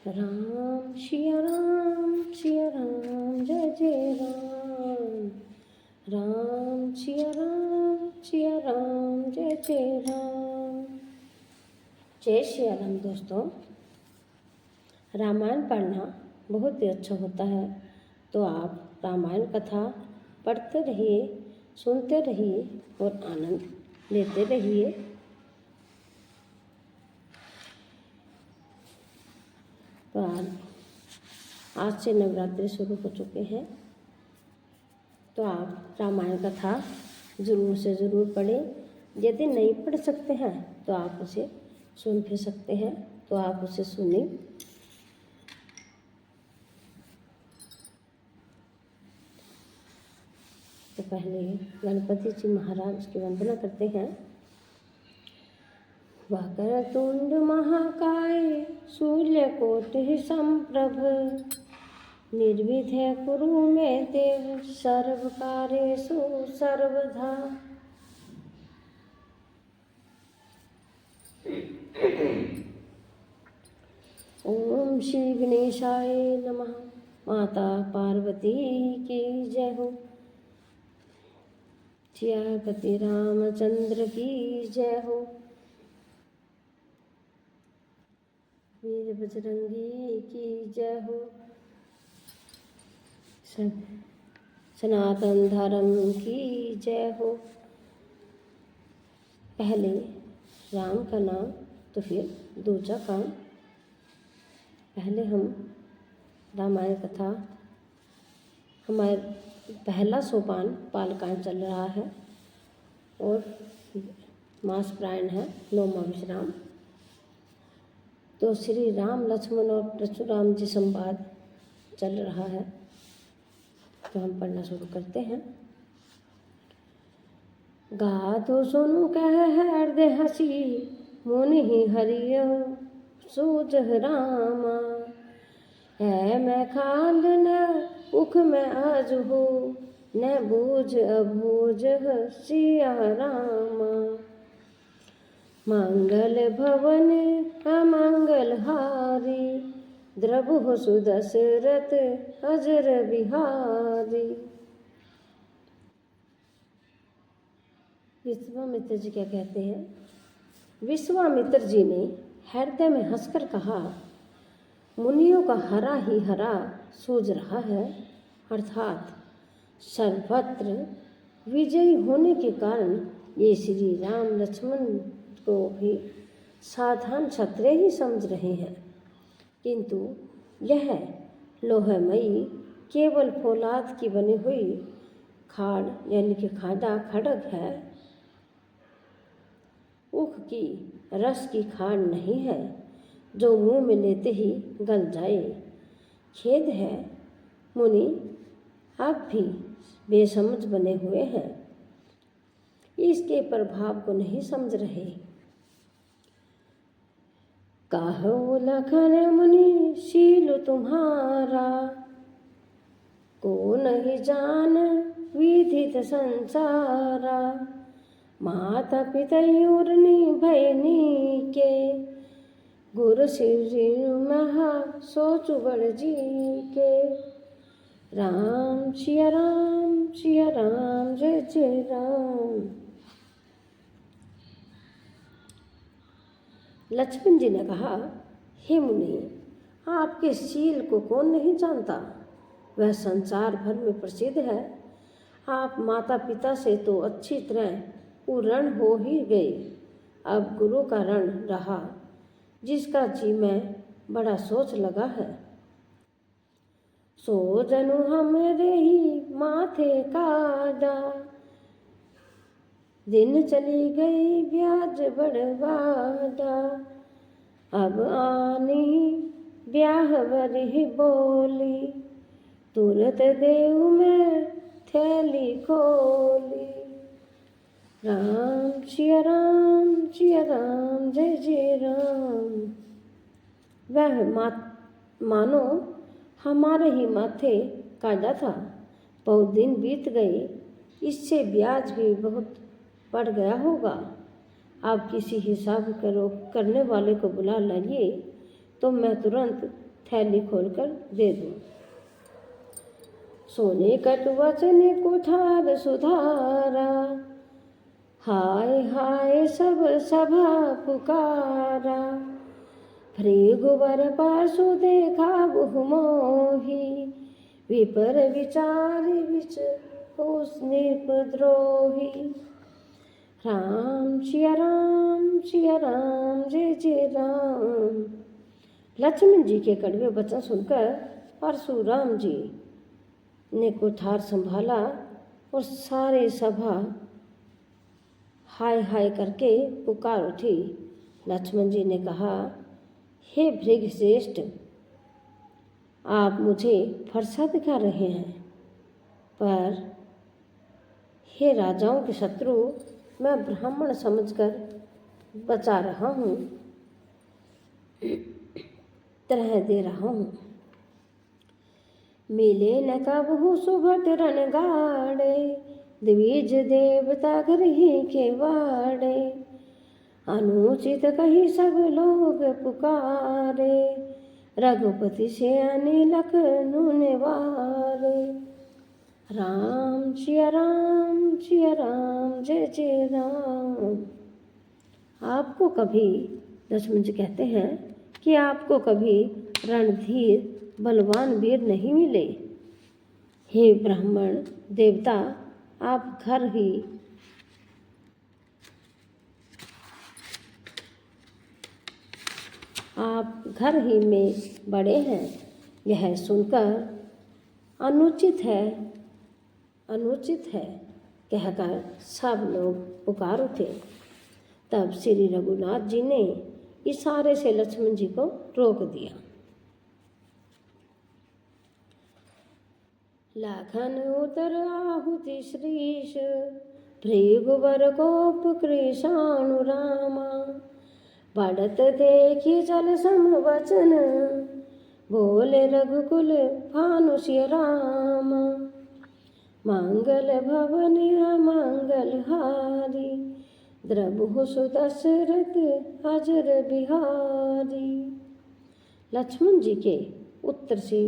राम सिया राम जय जय राम। राम सिया राम जय जय राम। जय सिया राम। दोस्तों, रामायण पढ़ना बहुत ही अच्छा होता है, तो आप रामायण कथा पढ़ते रहिए, सुनते रहिए और आनंद लेते रहिए। तो आज से नवरात्रि शुरू हो चुके हैं, तो आप रामायण कथा ज़रूर से ज़रूर पढ़ें। यदि नहीं पढ़ सकते हैं तो आप उसे सुन भी सकते हैं, तो आप उसे सुनें। तो पहले गणपति जी महाराज की वंदना करते हैं। वक्रतुंड महाकाय सूर्यकोटि समप्रभ निर्विघ्नं कुरु मे देव सर्वकार्येषु सर्वदा। ओम श्री गणेशाय नमः। माता पार्वती की जय हो। सियापति रामचंद्र की जय हो। वीर बजरंगी की जय हो। सनातन धर्म की जय हो। पहले राम का नाम तो फिर दूजा काम। पहले हम रामायण कथा, हमारे पहला सोपान पालकांड चल रहा है और मास प्रायण है नौमा विश्राम। तो श्री राम लक्ष्मण और परशुराम जी संवाद चल रहा है, तो हम पढ़ना शुरू करते हैं। गाधो सुनु कह हृदय हसी मुनि हरिय सूझ रामा। है मैं खांद न उख में आज हो न बूझ अबूझ सिया रामा। मंगल भवन अमंगल हारी द्रबु सुदशरथ अजर बिहारी। विश्वामित्र जी क्या कहते हैं? विश्वामित्र जी ने हृदय में हंसकर कहा, मुनियों का हरा ही हरा सूझ रहा है, अर्थात सर्वत्र विजयी होने के कारण ये श्री राम लक्ष्मण को भी साधारण क्षत्रिय ही समझ रहे हैं, किंतु यह लोहमयी केवल फौलाद की बनी हुई खाड़ यानी कि खाड़ा खड़ग है, उख की रस की खाड़ नहीं है जो मुंह में लेते ही गल जाए। खेद है मुनि आप भी बेसमझ बने हुए हैं, इसके प्रभाव को नहीं समझ रहे। कहो लखन मुनि शील तुम्हारा को नहीं जान विदित संसारा। माता पिता उर्नी भयनी के गुरु शिव महा सोच बड़ जी के। राम सिया राम जय जय राम। लक्ष्मण जी ने कहा, हे मुनि, आपके शील को कौन नहीं जानता, वह संसार भर में प्रसिद्ध है। आप माता पिता से तो अच्छी तरह उरण हो ही गए, अब गुरु का रण रहा जिसका जी में बड़ा सोच लगा है। सो जनु हमरे ही माथे कादा, दिन चली गई ब्याज बढ़वादा। अब आनी ब्याह वरी बोली, तुरत देव में थैली खोली। राम सिया राम जय जय राम। वह मानो हमारे ही माथे कादा था। बहुत दिन बीत गए, इससे ब्याज भी बहुत बढ़ गया होगा। आप किसी हिसाब करने वाले को बुला लाइए, तो मैं तुरंत थैली खोलकर दे दूं। सोने कट वचन कुठार सुधारा, हाय हाय सब सभा पुकारा। भृगुवर पासु देखा बहु मोही, विपर विचारि विच उसने द्रोही। राम सिया राम जय जय राम। लक्ष्मण जी के कड़वे वचन सुनकर परशुराम जी ने कुठार संभाला और सारी सभा हाय हाय करके पुकार उठी। लक्ष्मण जी ने कहा, हे भृग श्रेष्ठ, आप मुझे फरसा दिखा रहे हैं, पर हे राजाओं के शत्रु, मैं ब्राह्मण समझकर बचा रहा हूँ, तरह दे रहा हूँ। मिले न कबहु सुभद्र रण गाड़े, द्विज देवता घर ही के वाड़े। अनुचित कही सब लोग पुकारे, रघुपति से आने लखनऊ निवारे। राम सिया राम जय जय राम। आपको कभी, लक्ष्मण जी कहते हैं कि आपको कभी रणधीर बलवान वीर नहीं मिले। हे ब्राह्मण देवता, आप घर ही में बड़े हैं, यह सुनकर अनुचित है कहकर सब लोग पुकार उठे। तब श्री रघुनाथ जी ने इशारे से लक्ष्मण जी को रोक दिया। लाखन उतर आहुति श्रीश, भृगुवर कोप कृशाणु रामा। बढ़त देखी जल सम वचन, बोले रघुकुल भानु सिय राम। मंगल भवन अमंगल हारी, द्रबहु सुदशरथ अजर बिहारी। लक्ष्मण जी के उत्तर से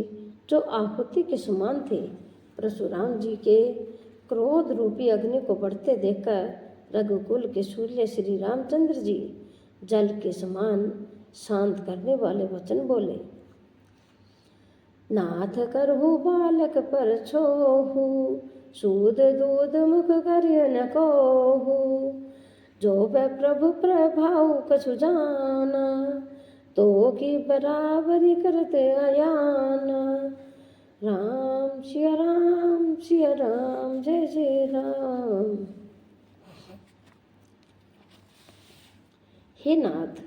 जो आहुति के समान थे, परशुराम जी के क्रोध रूपी अग्नि को बढ़ते देखकर रघुकुल के सूर्य श्री रामचंद्र जी जल के समान शांत करने वाले वचन बोले। नाथ करहु बालक पर छोहु, सूद दूध मुख करिय न कोहु। जो वह प्रभु प्रभाव कछु जाना, तो की बराबरी करत अयाना। राम सिया राम जय जय राम। हे नाथ,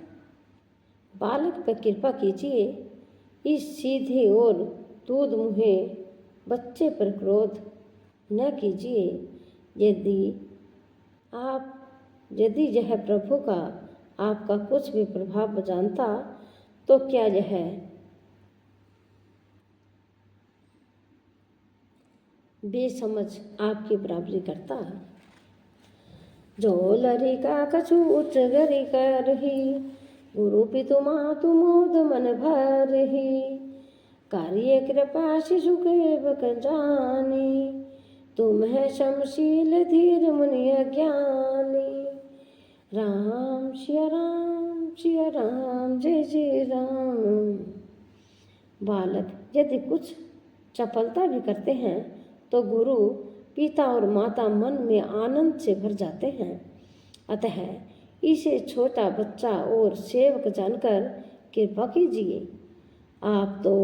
बालक पर कृपा कीजिए, इस सीधे और दूध मुहे बच्चे पर क्रोध न कीजिए। यदि यह प्रभु का आपका कुछ भी प्रभाव जानता, तो क्या यह बेसमझ आपकी बराबरी करता। जो लरिका कछु उच्च गरि करही, गुरु पितु मातु मोद मन भरही। कार्य कृपा शिशु केवक जानी, तुम है शमशील धीर मुनि अज्ञानी। राम सिया राम जय जय राम। बालक यदि कुछ चपलता भी करते हैं, तो गुरु पिता और माता मन में आनंद से भर जाते हैं। अतः इसे छोटा बच्चा और सेवक जानकर कृपा कीजिए। आप तो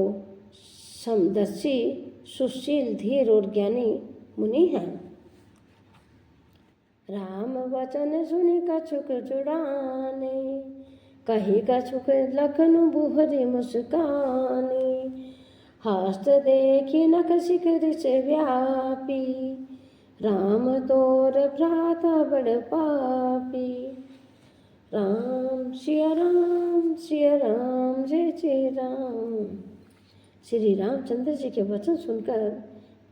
समदर्शी, सुशील, धीर और ज्ञानी मुनि हैं। राम वचन सुनि कछुक जुड़ाने, कही कछुक लखन बुहरि मुस्कानी। हस्त देखी नख शिखर से व्यापी, राम तोर भ्राता बड़ पापी। राम सिया राम जय जय राम। श्री रामचंद्र जी के वचन सुनकर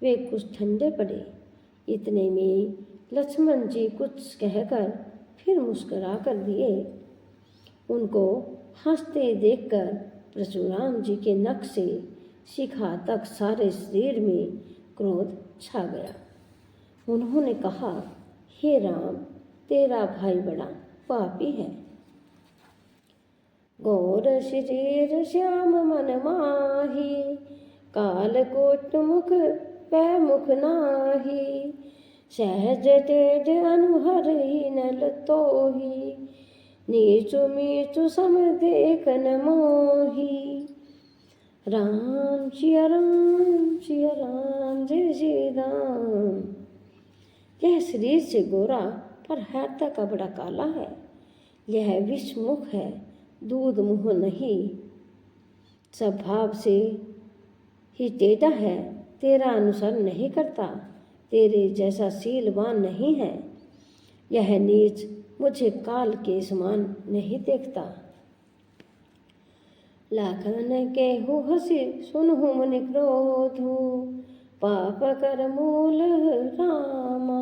वे कुछ ठंडे पड़े। इतने में लक्ष्मण जी कुछ कहकर फिर मुस्कुरा कर दिए। उनको हंसते देखकर परशुराम जी के नख से शिखा तक सारे शरीर में क्रोध छा गया। उन्होंने कहा, हे राम, तेरा भाई बड़ा पापी है। गौर शरीर श्याम मन माही, काल कोट मुख पै मुख नाही, सहज तेज अनुहर ही नल तोही, नीचु मीचु सम देखन मोही। राम सिया राम सिया राम, जय जय राम। यह शरीर से गोरा पर हृदय का बड़ा काला है। यह विषमुख है, दूध मुँह नहीं, स्वभाव से ही टेढ़ा है, तेरा अनुसरण नहीं करता, तेरे जैसा शीलवान नहीं है। यह नीच मुझे काल के समान नहीं देखता। लाखन केहू हसी सुनहु मुनि क्रोधु, पाप कर मूल रामा,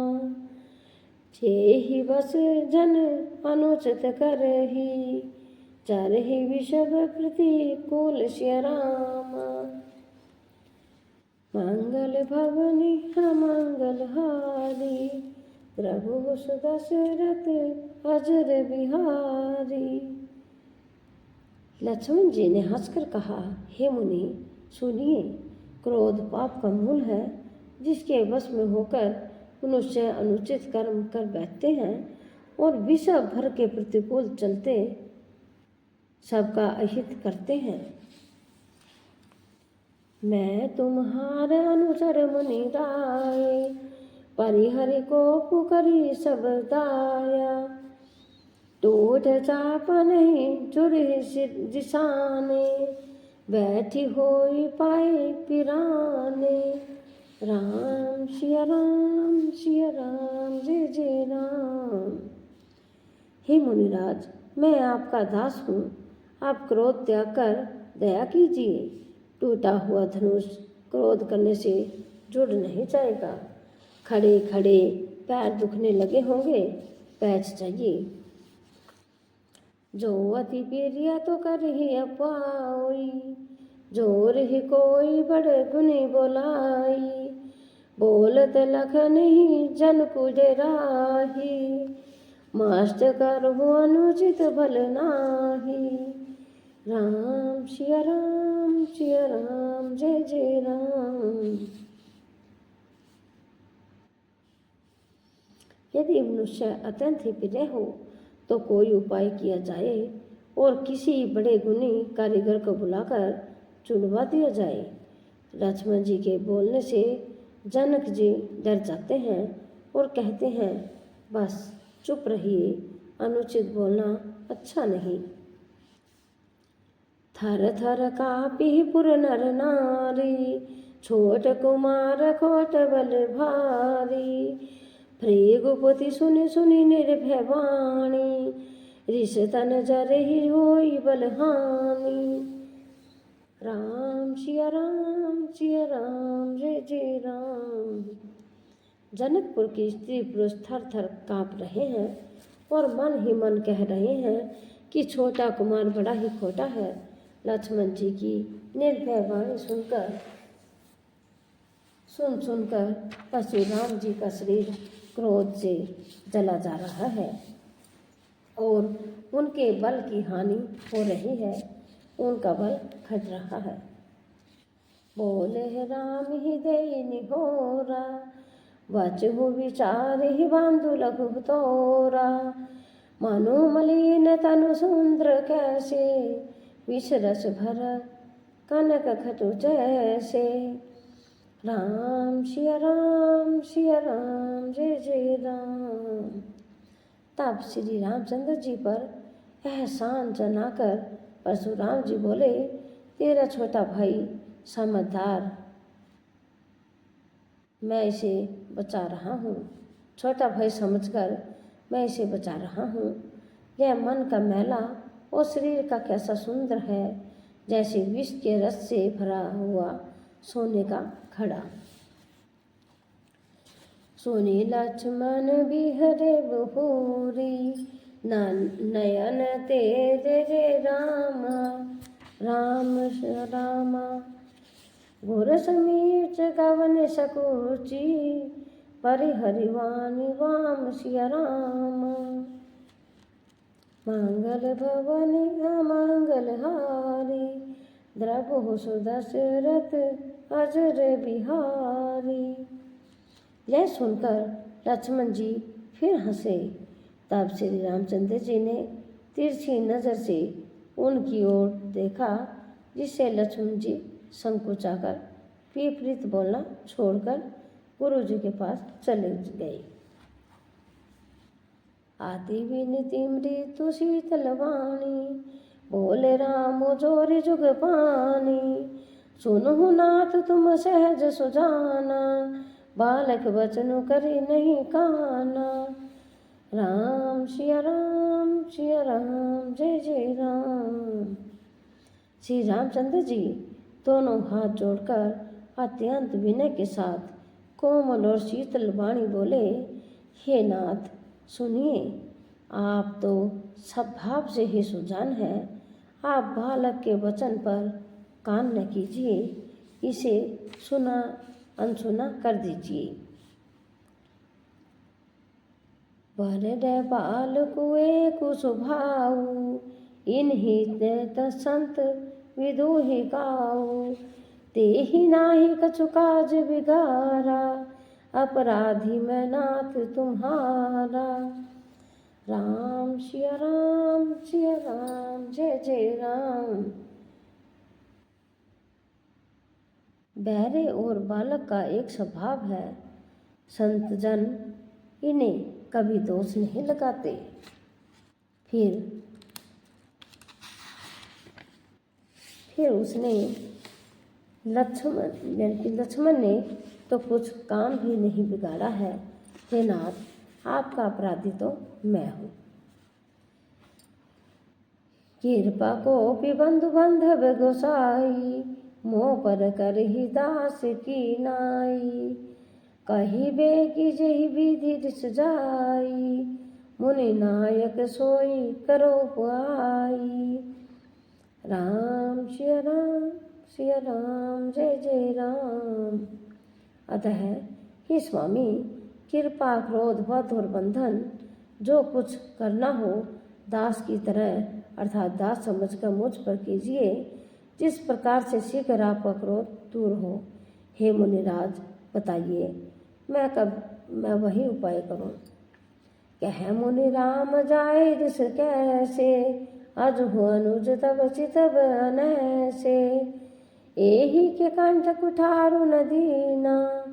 जेहि बस जन अनुचित करही, चारहि विषभ प्रतिकूल सिया रामा। मंगल भवनि अमंगल हारी, प्रभु सुदशरथ अजर बिहारी। लक्ष्मण जी ने हंसकर कहा, हे मुनि सुनिए, क्रोध पाप का मूल है। जिसके वश में होकर मनुष्य अनुचित कर्म कर बैठते हैं और विषय भर के प्रतिकूल चलते सबका अहित करते हैं। मैं तुम्हारे अनुचर मुनि राय, परिहरि को पुकरी सब दाया, टूट चाप नहीं जुड़े दिशाने, बैठी होई पाए पिराने। राम सिया राम सिया राम, जय जय राम। हे मुनिराज, मैं आपका दास हूँ, आप क्रोध त्याग कर दया कीजिए। टूटा हुआ धनुष क्रोध करने से जुड़ नहीं जाएगा। खड़े खड़े पैर दुखने लगे होंगे, पैच चाहिए। जो अति प्रिय तो कर ही अपाई, जोर ही कोई बड़े गुनी बोलाई, बोलत लख नहीं जन कुजे राही, मस्त कर हो अनुचित भल नाही। राम सिया राम सिया राम, जय जय राम। यदि मनुष्य अत्यंत ही प्रिय हो तो कोई उपाय किया जाए और किसी बड़े गुणी कारीगर को बुलाकर चुनवा दिया जाए। लक्ष्मण जी के बोलने से जनक जी डर जाते हैं और कहते हैं, बस चुप रहिए, अनुचित बोलना अच्छा नहीं। थर थर कापी पुर नर नारी, छोट कुमार खोट बल भारी, भृगुपति सुनि सुनि निर्भय वाणी, ऋष तन जरहि होई बलहानि। राम सिया राम सिया राम, जय जय राम। जनकपुर की स्त्री पुरुष थर थर काँप रहे हैं और मन ही मन कह रहे हैं कि छोटा कुमार बड़ा ही खोटा है। लक्ष्मण जी की निर्भय वाणी सुनकर परशुराम जी का शरीर क्रोध से जला जा रहा है और उनके बल की हानि हो रही है, उनका बल घट रहा है। बोले राम ही दे निहोरा, वचहु विचार ही बांधु लघु तोरा, मनु मलिन तनु सुंदर कैसे, विष रस भर कनक खटु जैसे। राम सिया राम सिया राम, जय जय राम। तब श्री रामचंद्र जी पर एहसान जनाकर परशुराम जी बोले, तेरा छोटा भाई समझदार, मैं इसे बचा रहा हूँ। छोटा भाई समझकर मैं इसे बचा रहा हूँ। यह मन का मैला और शरीर का कैसा सुंदर है, जैसे विष के रस से भरा हुआ सोने का घड़ा। सुनि लक्ष्मण बिहरे बहुरी, नयन तेज रे रामा, राम रामा घोर समीर गवन सकोची परिहरिवाणी वाम सिया राम मंगल भवनि अमंगल हारी द्रवहु सुदशरथ अजर बिहारी। यह सुनकर लक्ष्मण जी फिर हंसे। तब श्री रामचंद्र जी ने तिरछी नजर से उनकी ओर देखा, जिससे लक्ष्मण जी संकोचाकर विपरीत बोलना छोड़कर गुरु जी के पास चले गए। आदि विनती मृत्यु शीतल वाणी बोले राम जोरी जुग पानी सुनहु नाथ तुम सहज सुजाना बालक बचनु करी नहीं काना। राम सिया राम जय जय राम। श्री रामचंद्र जी दोनों हाथ जोड़कर अत्यंत विनय के साथ कोमल और शीतल वाणी बोले, हे नाथ सुनिए, आप तो सब भाव से ही सुजान हैं। आप बालक के वचन पर कान न कीजिए, इसे सुना अनसुना कर दीजिए। बर बालकु एक सुभाऊ इन्हीं संत विदुहि गाऊ तेहि नाही कछु काज बिगारा अपराधी मैं नाथ तुम्हारा। राम सिया राम जय जय राम। बहरे और बालक का एक स्वभाव है, संत जन इन्हें कभी दोष नहीं लगाते। फिर उसने लक्ष्मण ने तो कुछ काम ही नहीं बिगाड़ा है। हे नाथ, आपका अपराधी तो मैं हूँ। कृपा को बंधु बंधव गोसाई मोह पर कर ही दास की नाई कही बे की जही विधि रिस जाई मुनि नायक सोई करो पुआई। राम सिया राम जय जय राम। अतः हे स्वामी, कृपा क्रोध वध और बंधन जो कुछ करना हो दास की तरह अर्थात दास समझकर मुझ पर कीजिए, जिस प्रकार से शीघ्र आपका क्रोध दूर हो। हे मुनिराज, बताइए मैं वही उपाय करूं। कह मुनि राम जाए जिस कैसे अजहु अनुज तब चितब अनैसे एही के कंठ कुठारु न दीना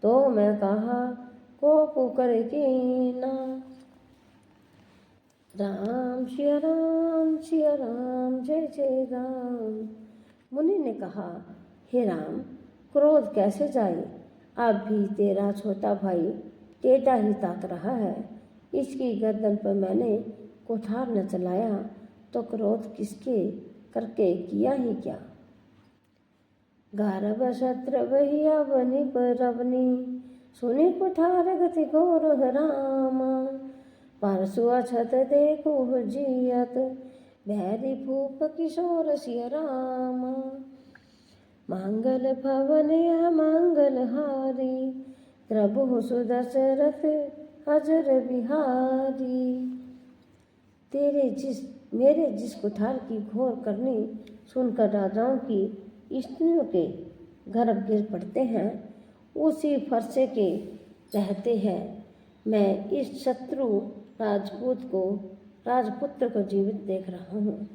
तो मैं कहा को पुकर कीना। राम सिया राम जय जय राम। मुनि ने कहा, हे राम, क्रोध कैसे जाए? अब भी तेरा छोटा भाई टेढ़ा ही ताक रहा है। इसकी गर्दन पर मैंने कुठार न चलाया तो क्रोध किसके करके किया ही क्या। गारव शत्र वही अवनि पर अवनि सुनि कुठार गति घोर रामा परसु अछत देखो जियत भैरी भूप किशोर सिया रामा मंगल भवन मंगल हारी प्रभु सुदशरथ अजर बिहारी। मेरे जिस कुठार की घोर करनी सुनकर राजाओं की स्त्रियों के गर्भ गिर पड़ते हैं, उसी फरसे के रहते हैं मैं इस शत्रु राजपुत्र को जीवित देख रहा हूँ।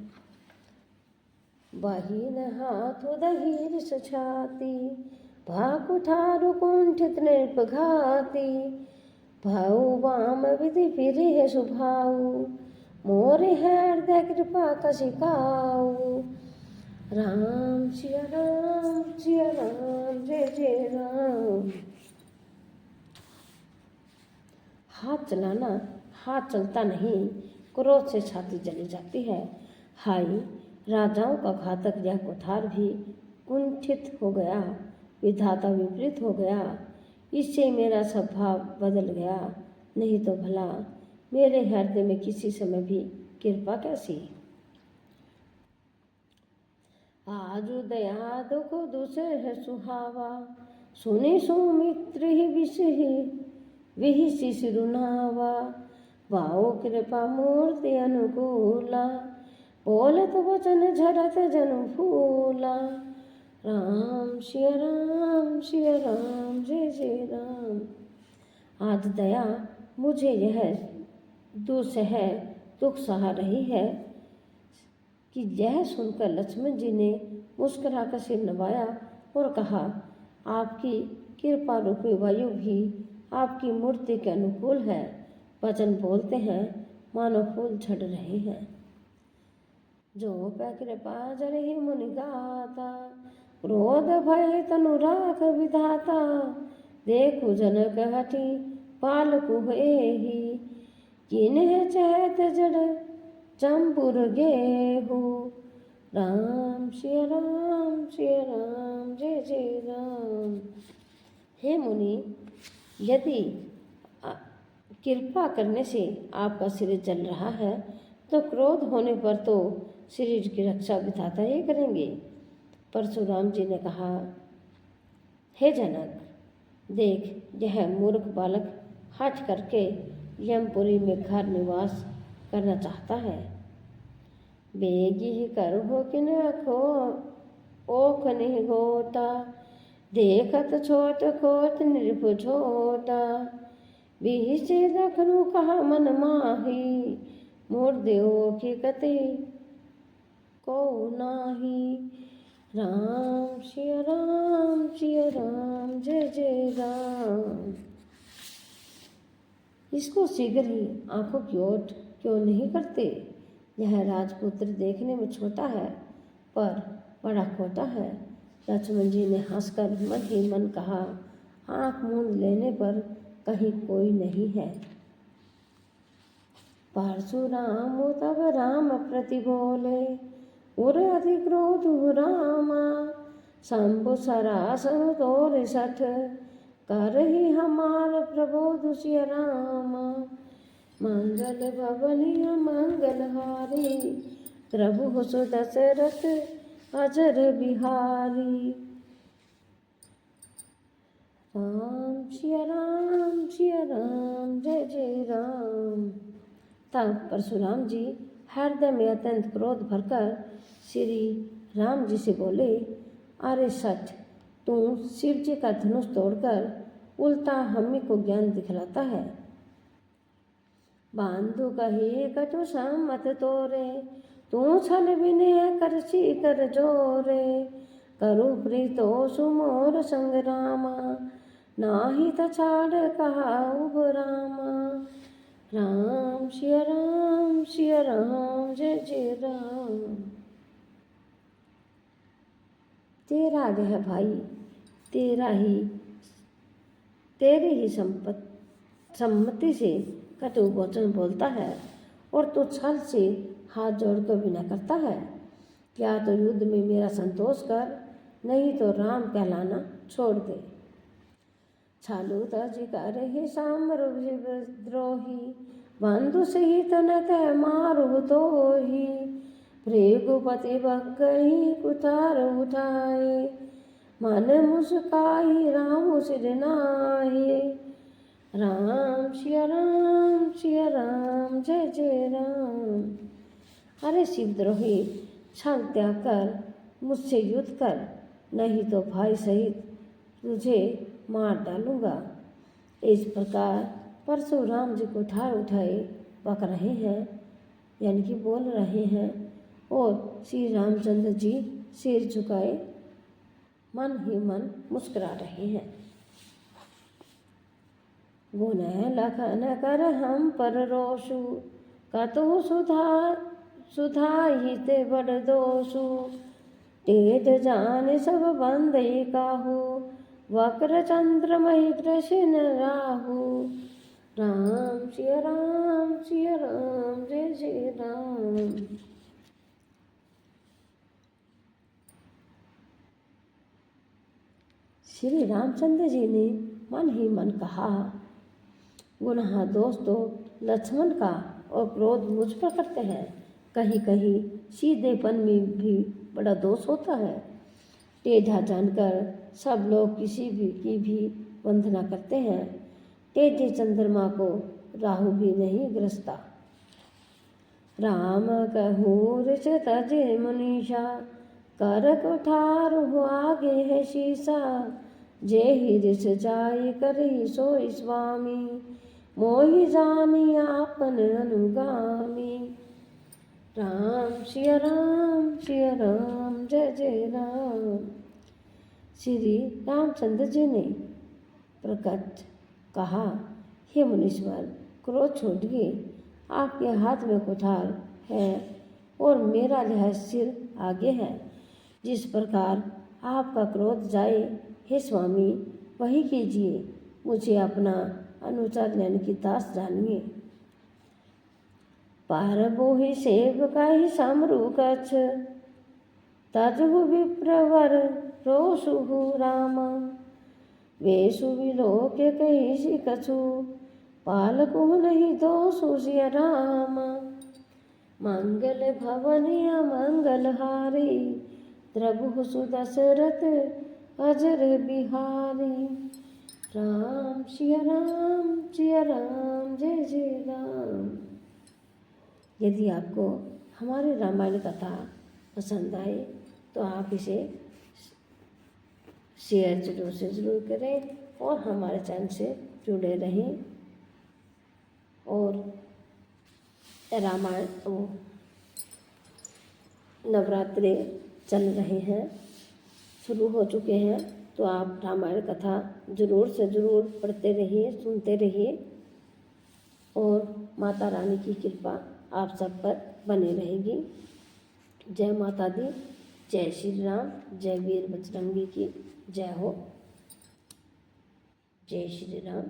बहीन हाथ दहीर छाती भा कुठारु कुंठित नृपघाती भाऊ वाम विधि फिरे है सुभाऊ मोरे हृदय कृपा कशिकाऊ। राम सिया राम जय जय राम। हाथ चलता नहीं, क्रोध से छाती जली जाती है। हाय, राजाओं का घातक यह कुठार भी कुंठित हो गया, विधाता विपरीत हो गया। इससे मेरा स्वभाव बदल गया, नहीं तो भला मेरे हृदय में किसी समय भी कृपा कैसी। आजु दया दुख दुसह सुहावा, सुनि सौमित्र ही विषहि विहि शिशिरुनावा। भाव कृपा मूर्ति अनुकूला, बोलत वचन झरत जनु फूला। राम सिया राम सिया राम जय जय राम। आज दया मुझे यह दुसह दुख सहा रही है कि यह सुनकर लक्ष्मण जी ने मुस्कुराकर सिर नवाया और कहा, आपकी कृपा रूपी वायु भी आपकी मूर्ति के अनुकूल है। वचन बोलते हैं मानो फूल झड़ रहे हैं। जो पै कृपा जरहि मुनि गाता, क्रोध भय तनु राख विधाता। देखु जनक हठि पालकु हेहि, किन्ह चहत जड़ चंपुर गेहु। राम सिया राम जय जय राम। हे मुनि, यदि कृपा करने से आपका शरीर जल रहा है तो क्रोध होने पर तो शरीर की रक्षा विधाता ही करेंगे। परशुराम जी ने कहा, हे जनक, देख यह मूर्ख बालक हठ करके यमपुरी में घर निवास करना चाहता है। बेगी ही कर हो कि न खो ओख नहीं होता, देखत छोट खोट निर्भ छोटा। बिहि से लखनऊ कहा मन माही, मोर देव की कते को नाही। राम सिया राम जय जय राम। इसको शीघ्र ही आंखों की ओट क्यों नहीं करते? यह राजपुत्र देखने में छोटा है पर बड़ा खोटा है। लक्ष्मण जी ने हंसकर मन ही मन कहा, आंख मूंद लेने पर कहीं कोई नहीं है। परशुराम तब राम प्रति बोले, उर अति क्रोध रामा। शंभु सरासन तोर सठ, कर ही हमार प्रबोध सिया रामा। मंगल भवनीय मंगल हारी, प्रभु सु दशरथ अजर बिहारी। राम सिया राम जय जय राम। तब परशुराम जी हृदय में अत्यंत क्रोध भरकर श्री राम जी से बोले, अरे सठ, तू शिव जी का धनुष तोड़कर उल्टा हमें को ज्ञान दिखलाता है। बांधु कही कटु सम्मत तोरे, तू छल विनय करसी कर जोरे। करु प्रीतो सुमोर संग्रामा, नाही तछाड़ कहा उब रामा। राम सिया राम जय जय राम। तेरा आज्ञा भाई, तेरी ही सम्मति से कटु वचन बोलता है और तू छल से हाथ जोड़कर विनय करता है। क्या तो युद्ध में मेरा संतोष कर, नहीं तो राम कहलाना छोड़ दे। छालू तज कर ही साम्र द्रोही, बंधु सहित न तय मारु तो ही। भृगुपति बकहि कुठार उठाए, मन मुस्काई राम सिर नाहे। राम सिया राम जय जय राम। अरे शिवद्रोही, छल त्याग कर मुझसे युद्ध कर, नहीं तो भाई सहित तुझे मार डालूंगा। इस प्रकार परशुराम जी कुठार उठाए बक रहे हैं, यानी कि बोल रहे हैं, और श्री रामचंद्र जी सिर झुकाए मन ही मन मुस्कुरा रहे हैं। गुण लखन कर हम पर रोषु, कतहु सुधाहित बड़ दोषु। तेज जान सब बंदई काहू, वक्र चंद्र मही कृष्ण राहु। राम सिया राम जय जय राम। श्री रामचंद्र जी ने मन ही मन कहा, गुनाह दोष तो लक्ष्मण का और क्रोध मुझ पर करते हैं। कहीं कहीं सीधेपन में भी बड़ा दोष होता है। टेढ़ा जानकर सब लोग किसी भी की भी वंदना करते हैं। टेढ़े चंद्रमा को राहु भी नहीं ग्रसता। राम कहूँ ऋष तजे मुनीषा, कर कुठार हो आगे है शीशा। जे ही ऋष जाय करी सोई स्वामी, मोहि जानी आपन अनुगामी। राम सिया राम जय जय राम। श्री रामचंद्र जी ने प्रकट कहा, हे मुनीश्वर, क्रोध छोड़िए। आपके हाथ में कुठार है और मेरा यह सिर आगे है। जिस प्रकार आपका क्रोध जाए, हे स्वामी, वही कीजिए। मुझे अपना अनुचर यानी कि दास जानिए। पार बोहि सेवकाहि समरु कछ, तजहु विप्रवर रोसुहु रामा। वेसु विलोके कहि कछु, पालकु नहीं दोषु सिया रामा। मंगल भवन अमंगल हारी, द्रबहु सुदशरथ अजर बिहारी। राम सिया राम जय जय राम। यदि आपको हमारी रामायण कथा पसंद आए तो आप इसे शेयर जरूर से ज़रूर करें और हमारे चैनल से जुड़े रहें। और रामायण नवरात्रे चल रहे हैं, शुरू हो चुके हैं, तो आप रामायण कथा जरूर से ज़रूर पढ़ते रहिए, सुनते रहिए और माता रानी की कृपा आप सब पर बनी रहेगी। जय माता दी, जय श्री राम, जय वीर बजरंगी की जय हो। जय श्री राम।